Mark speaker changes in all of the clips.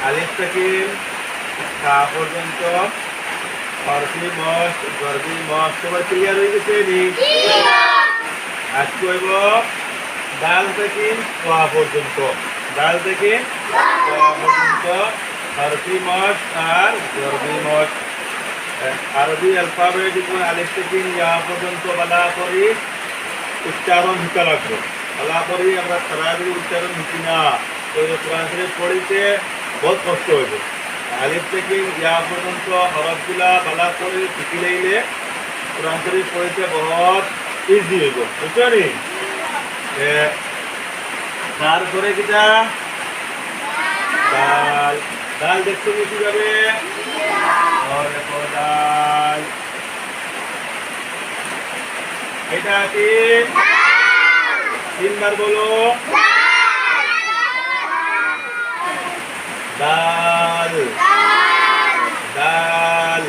Speaker 1: আলিফ থেকে কা পর্যন্ত হরফি মস গর্বি মস সবার ক্লিয়ার হয়ে গেছে নি? আজ করব ডাল থেকে কোয়া পর্যন্ত, ডাল থেকে কোয়া পর্যন্ত হরফি মস আর গর্বি মস। আরবি অ্যালফাবেট আলিফ থেকে ইয়া পর্যন্ত বলা করি উচ্চারণ হিতা লাগবে, বলা করি আমরা সরাসরি উচ্চারণ হিতি না, তো কোরআন শরীফ পড়িতে বহুত কষ্ট হইব। আলিফ থেকে ইয়া পর্যন্ত হরফগুলা বলা করে শিখি লইলে কোরআন শরীফ পড়িতে বহুত ইজি হইব, বুঝছো নি? তারপরে কিটা ডাল, ডাল দেখতে বেশি যাবে ডাল, এটা কি তিনবার বলো, ডাল ডাল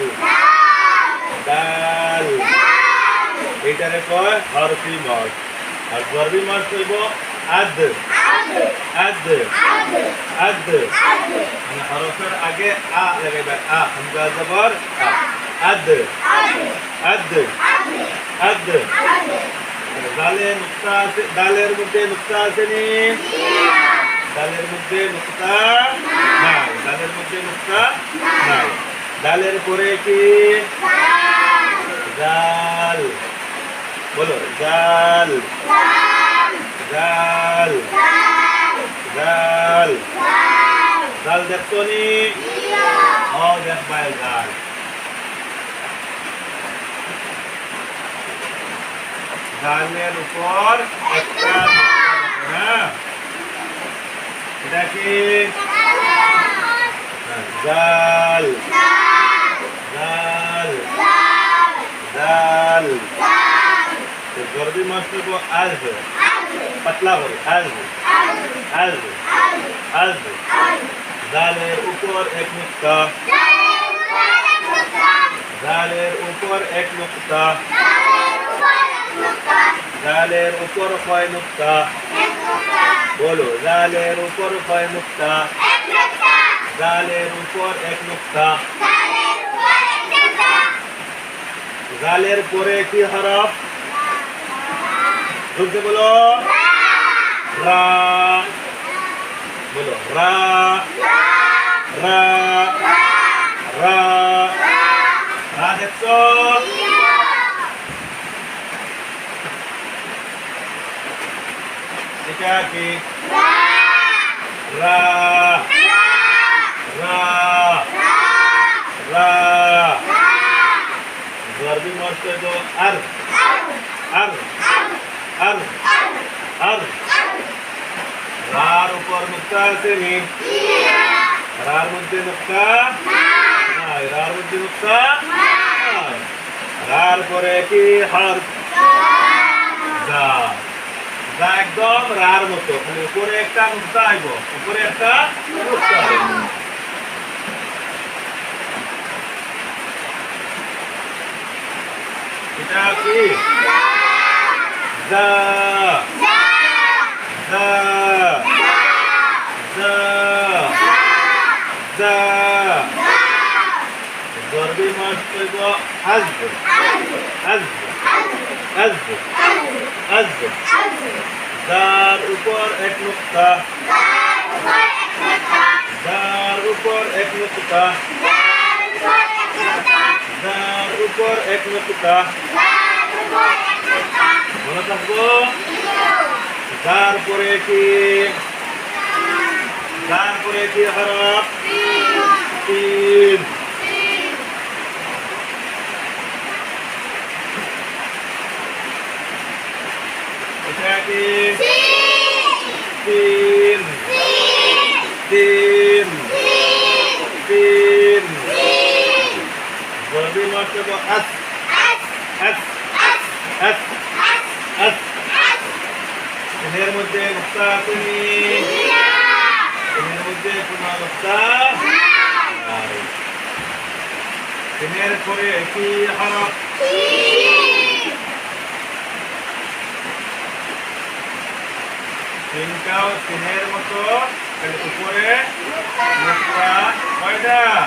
Speaker 1: ডাল, এটারে কয় হরফি মস। আর গর্বি মস কইব আদ আদ আদ, মানে হরফের আগে আ লাগাইবা, আ হামজা জবর আ, আদ আদ আদ। ডালের নুকতা আছে, ডালের মধ্যে নুকতা আছে নি? ডালের মধ্যে নুকতা নাই, ডালের মধ্যে নুকতা নাই। ডালের পরে কি জাল, বলো জাল জাল জাল, জাল দেখতো নি? ও দেখবাই জাল। জালের উপর একটা হ্যাঁ, এটা কি জাল জাল জাল। গর্বি মাস করব আজ, পাতলা করে আজ আজ আজ। জালের উপর এক নুক্তা, জালের উপর এক নুক্তা, জালের উপর কয় নুক্তা, বলো জালের উপর কয় নুক্তা, জালের উপর এক নুক্তা। জালের পরে কি হরফ? জোরে বলো রা, বলো রা রা রা, রা দেখছো? এটা কি রা রা রা। গর্বি মস কইব আর আর আর আর। রার উপর নুক্তা আছে নি? রার মধ্যে নুক্তা নাই, রার মধ্যে নুক্তা নাই। রার পরে কি হরফ? যা, যা একদম রার মতো, খালি উপরে একটা নুক্তা আইব, উপরে একটা নুক্তা আইব। এটা কি যা যা যা যা। গর্বি মাস কইব আজ আজ আজ আজ। যার উপর এক নুক্তা, যার উপর এক নুক্তা, যার উপর এক নুক্তা, মনে থাকবো। যার পরে কি, যার পরে কি হরফ? তিন। এটা কি তিন তিন তিন। গর্বি মাস করব আস আস আস আস। এর মধ্যে নুক্তা আছে নি? এর মধ্যে কোনো নুক্তা নাই। এর পরে কি হরফ? তিনটাও তিনের মতো উপরে নুক্তা কয়টা?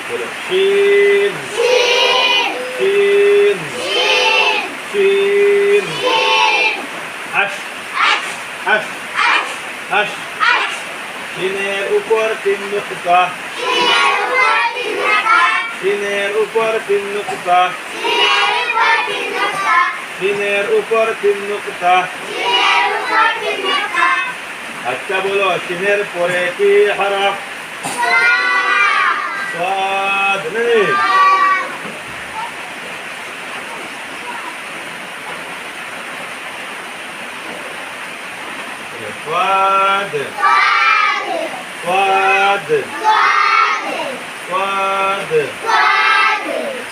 Speaker 1: বলো শিন শিন শিন আশ আশ আশ শিনের উপর 3 নুকতা শিনের উপর 3 নুকতা শিনের উপর 3 নুকতা আচ্ছা বলো শিনের পরে কি হরফ? সাদ নেই সাদ সাদ সাদ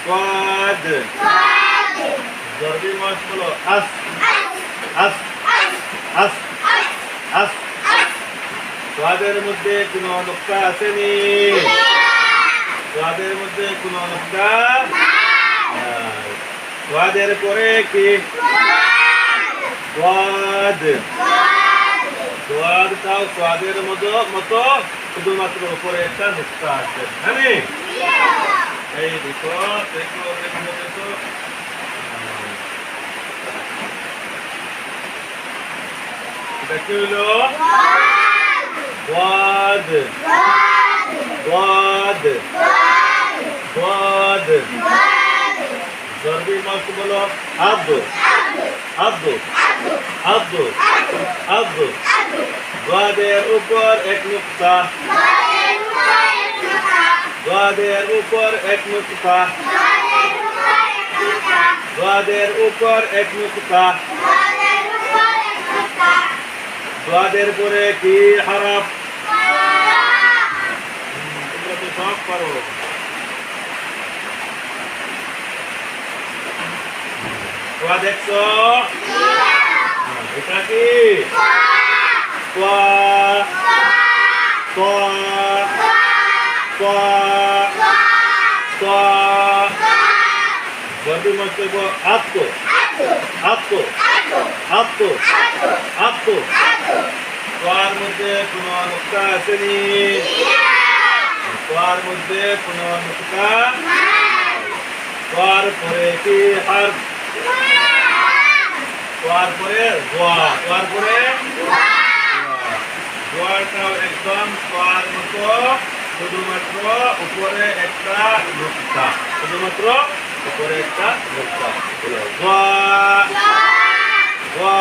Speaker 1: সাদ জরবি মাস বলো আস আস আস আস সাদের মধ্যে কোনো নুকতা আসেনি সাদের মধ্যে কোনো নুকতা নাই সাদের পরে কি? সাদ সাদ তাও সাদের মতো শুধুমাত্র উপরে একটা নুকতা আছে হ্যাঁ এই দেখো দেখো দেখো দেখো এটা কি হলো? ওয়াদ ওয়াদ ওয়াদ জরবি মাস বলো আব্দ আব্দ আব্দ আব্দ ওয়াদের উপর 1 নুকতা ওয়াদের উপর 1 নুকতা ওয়াদের উপর 1 নুকতা ওয়াদের পরে কি হরফ? তোমরা তো সব পারো ওয়া দেখছো এটা কি? তোয়া তোয়া তোয়া তোয়া জরবি মাস আত্ম আত্ম আত্ম আত্ম তোয়ার মধ্যে কোনো নুকতা আসেনি তোয়ার মধ্যে কোনো নুকতা তোয়ার পরে কি হরফ? তোয়ার পরে দোয়া তোয়ার পরে দোয়াটাও একদম তোয়ার মতো শুধুমাত্র উপরে একটা নুকতা শুধুমাত্র উপরে একটা নুকতা দোয়া দোয়া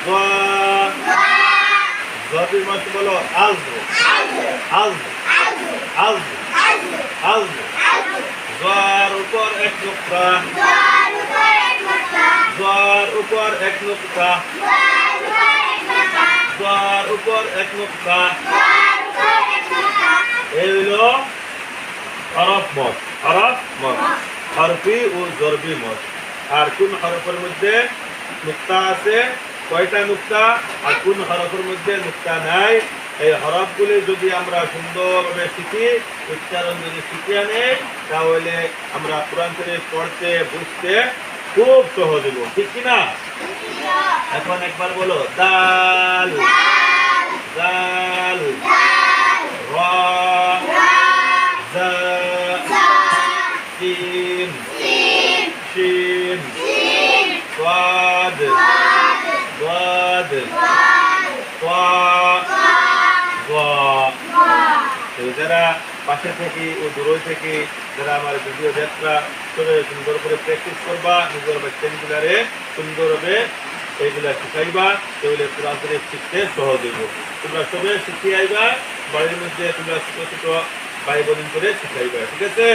Speaker 1: দোয়া জরবি মাস বলো আজু আজু আজু আজু দোয়ার উপর 1 নুকতা দোয়ার উপর 1 নুকতা দোয়ার উপর 1 নুকতা এই হলো হরফ মত হরফ মত হরফি ও জরবি মত আর কোন হরফের মধ্যে নুকতা আছে? কয়টা নুকতা? আর কোন হরফের মধ্যে নুকতা নাই? এই হরফগুলি যদি আমরা সুন্দরভাবে শিখি উচ্চারণ যদি শিখিয়ে নেই তাহলে আমরা কোরআন শরীফ পড়তে বুঝতে খুব সহজ হলো ঠিক কিনা? এখন একবার বলো দাল দাল রা জা সিন শিন সাদ সাদ তা ওয়া যারা পাশে থেকে ও দূরে থেকে যারা আমার ভিডিও দেখরা সবাই সুন্দর করে প্র্যাকটিস করবা নিজের বাচ্চাগুলারে সুন্দরভাবে এইগুলা শিখাইবা তাহলে কোরআন শরীফ শিখতে সহজ হইব তোমরা সবাই শিখিয়ে আইবা বাড়ির মধ্যে তোমরা ছোট ছোট ভাই বোন করে শিখাইবা ঠিক আছে